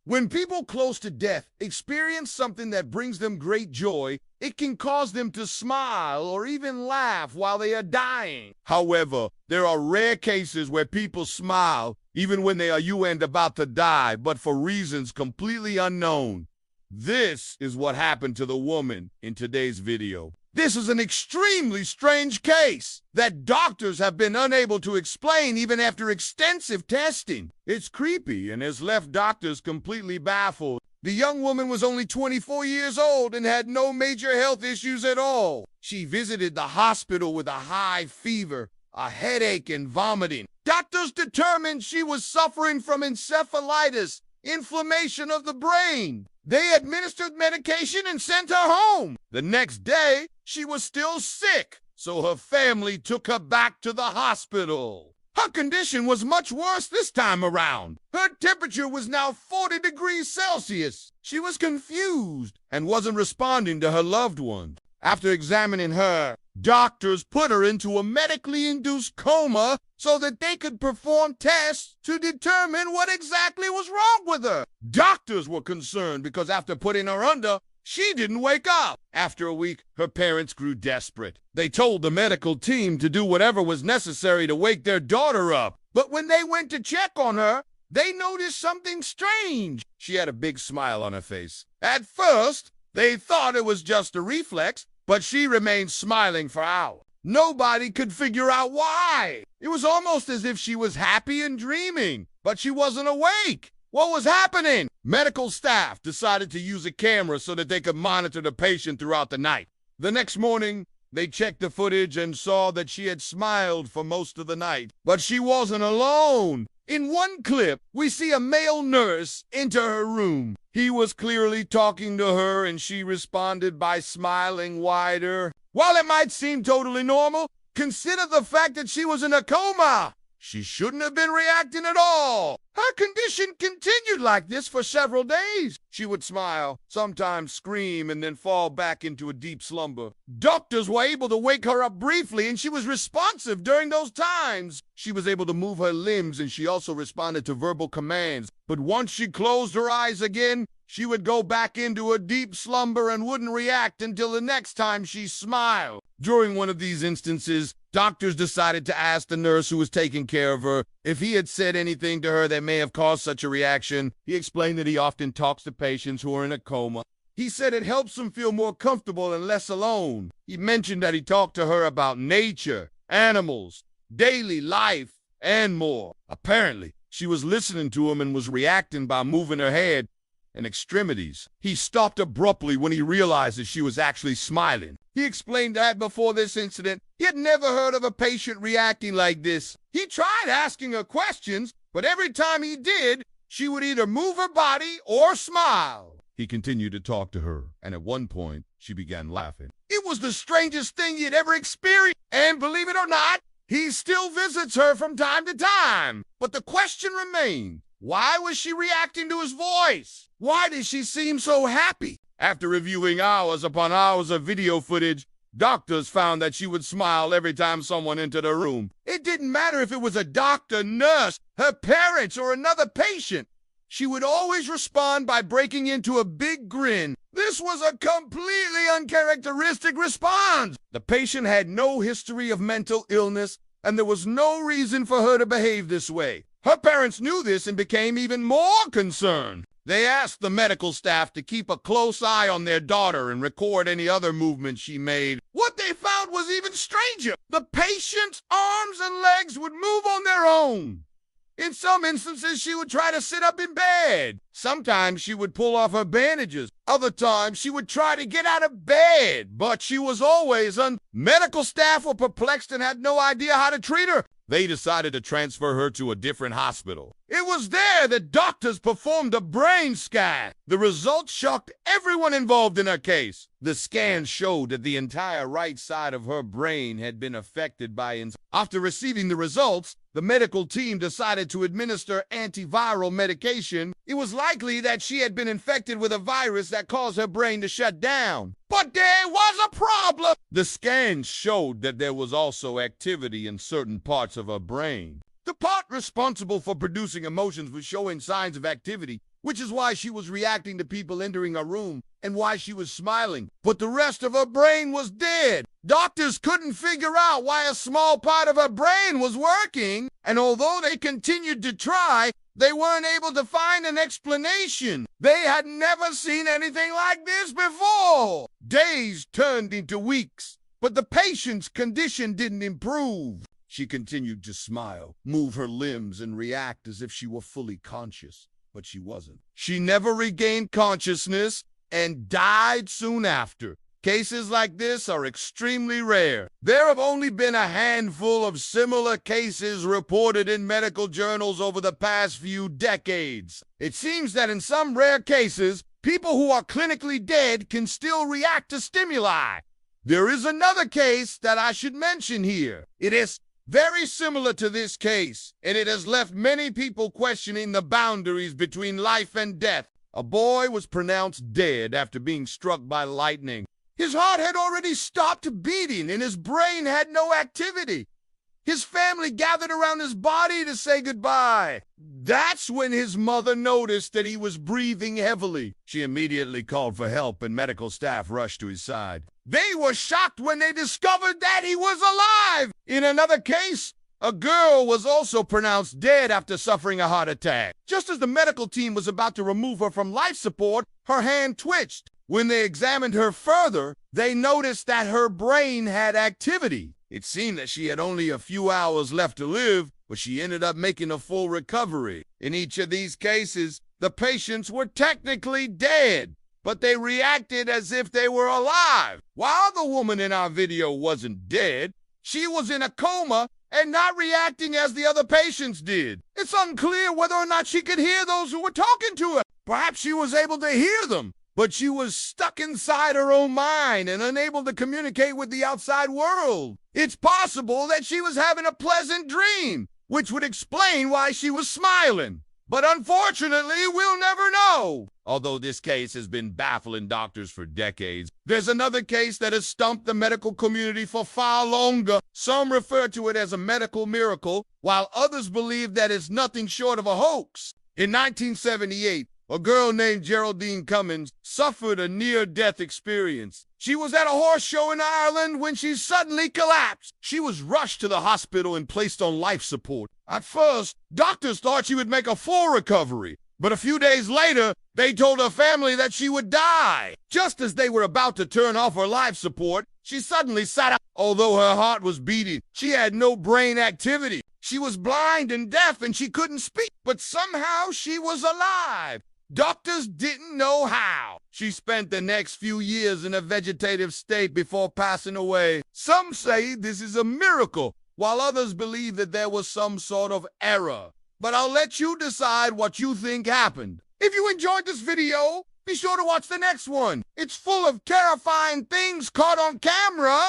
When people close to death experience something that brings them great joy, it can cause them to smile or even laugh while they are dying. However, there are rare cases where people smile even when they are about to die, but for reasons completely unknown. This is what happened to the woman in today's video. This is an extremely strange case that doctors have been unable to explain even after extensive testing. It's creepy and has left doctors completely baffled. The young woman was only 24 years old and had no major health issues at all. She visited the hospital with a high fever, a headache, and vomiting. Doctors determined she was suffering from encephalitis, inflammation of the brain. They administered medication and sent her home. The next day, she was still sick, so her family took her back to the hospital. Her condition was much worse this time around. Her temperature was now 40 degrees Celsius. She was confused and wasn't responding to her loved ones. After examining her, doctors put her into a medically induced coma so that they could perform tests to determine what exactly was wrong with her. Doctors were concerned because after putting her under, she didn't wake up. After a week, her parents grew desperate. They told the medical team to do whatever was necessary to wake their daughter up. But when they went to check on her, they noticed something strange. She had a big smile on her face. At first, they thought it was just a reflex, but she remained smiling for hours. Nobody could figure out why. It was almost as if she was happy and dreaming, but she wasn't awake. What was happening? Medical staff decided to use a camera so that they could monitor the patient throughout the night. The next morning, they checked the footage and saw that she had smiled for most of the night. But she wasn't alone. In one clip, we see a male nurse enter her room. He was clearly talking to her, and she responded by smiling wider. While it might seem totally normal, consider the fact that she was in a coma. She shouldn't have been reacting at all. Her condition continued like this for several days. She would smile, sometimes scream, and then fall back into a deep slumber. Doctors were able to wake her up briefly, and she was responsive during those times. She was able to move her limbs, and she also responded to verbal commands. But once she closed her eyes again, she would go back into a deep slumber and wouldn't react until the next time she smiled. During one of these instances, doctors decided to ask the nurse who was taking care of her if he had said anything to her that may have caused such a reaction. He explained that he often talks to patients who are in a coma. He said it helps them feel more comfortable and less alone. He mentioned that he talked to her about nature, animals, daily life, and more. Apparently, she was listening to him and was reacting by moving her head and extremities. He stopped abruptly when he realized that she was actually smiling. He explained that before this incident, he had never heard of a patient reacting like this. He tried asking her questions, but every time he did, she would either move her body or smile. He continued to talk to her, and at one point, she began laughing. It was the strangest thing he had ever experienced, and believe it or not, he still visits her from time to time. But the question remained, why was she reacting to his voice? Why did she seem so happy? After reviewing hours upon hours of video footage, doctors found that she would smile every time someone entered her room. It didn't matter if it was a doctor, nurse, her parents, or another patient. She would always respond by breaking into a big grin. This was a completely uncharacteristic response. The patient had no history of mental illness, and there was no reason for her to behave this way. Her parents knew this and became even more concerned. They asked the medical staff to keep a close eye on their daughter and record any other movements she made. What they found was even stranger. The patient's arms and legs would move on their own. In some instances, she would try to sit up in bed. Sometimes she would pull off her bandages. Other times, she would try to get out of bed, but she was always Medical staff were perplexed and had no idea how to treat her. They decided to transfer her to a different hospital. It was there that doctors performed a brain scan. The results shocked everyone involved in her case. The scan showed that the entire right side of her brain had been affected by After receiving the results, the medical team decided to administer antiviral medication. It was likely that she had been infected with a virus that caused her brain to shut down. But there was a problem. The scans showed that there was also activity in certain parts of her brain. The part responsible for producing emotions was showing signs of activity, which is why she was reacting to people entering her room and why she was smiling. But the rest of her brain was dead. Doctors couldn't figure out why a small part of her brain was working, and although they continued to try, they weren't able to find an explanation. They had never seen anything like this before. Days turned into weeks, but the patient's condition didn't improve. She continued to smile, move her limbs, and react as if she were fully conscious, but she wasn't. She never regained consciousness and died soon after. Cases like this are extremely rare. There have only been a handful of similar cases reported in medical journals over the past few decades. It seems that in some rare cases, people who are clinically dead can still react to stimuli. There is another case that I should mention here. It is very similar to this case, and it has left many people questioning the boundaries between life and death. A boy was pronounced dead after being struck by lightning. His heart had already stopped beating, and his brain had no activity. His family gathered around his body to say goodbye. That's when his mother noticed that he was breathing heavily. She immediately called for help, and medical staff rushed to his side. They were shocked when they discovered that he was alive. In another case, a girl was also pronounced dead after suffering a heart attack. Just as the medical team was about to remove her from life support, her hand twitched. When they examined her further, they noticed that her brain had activity. It seemed that she had only a few hours left to live, but she ended up making a full recovery. In each of these cases, the patients were technically dead, but they reacted as if they were alive. While the woman in our video wasn't dead, she was in a coma and not reacting as the other patients did. It's unclear whether or not she could hear those who were talking to her. Perhaps she was able to hear them, but she was stuck inside her own mind and unable to communicate with the outside world. It's possible that she was having a pleasant dream, which would explain why she was smiling. But unfortunately, we'll never know. Although this case has been baffling doctors for decades, there's another case that has stumped the medical community for far longer. Some refer to it as a medical miracle, while others believe that it's nothing short of a hoax. In 1978, a girl named Geraldine Cummins suffered a near-death experience. She was at a horse show in Ireland when she suddenly collapsed. She was rushed to the hospital and placed on life support. At first, doctors thought she would make a full recovery, but a few days later, they told her family that she would die. Just as they were about to turn off her life support, she suddenly sat up. Although her heart was beating, she had no brain activity. She was blind and deaf and she couldn't speak, but somehow she was alive. Doctors didn't know how. She spent the next few years in a vegetative state before passing away. Some say this is a miracle, while others believe that there was some sort of error. But I'll let you decide what you think happened. If you enjoyed this video, be sure to watch the next one. It's full of terrifying things caught on camera.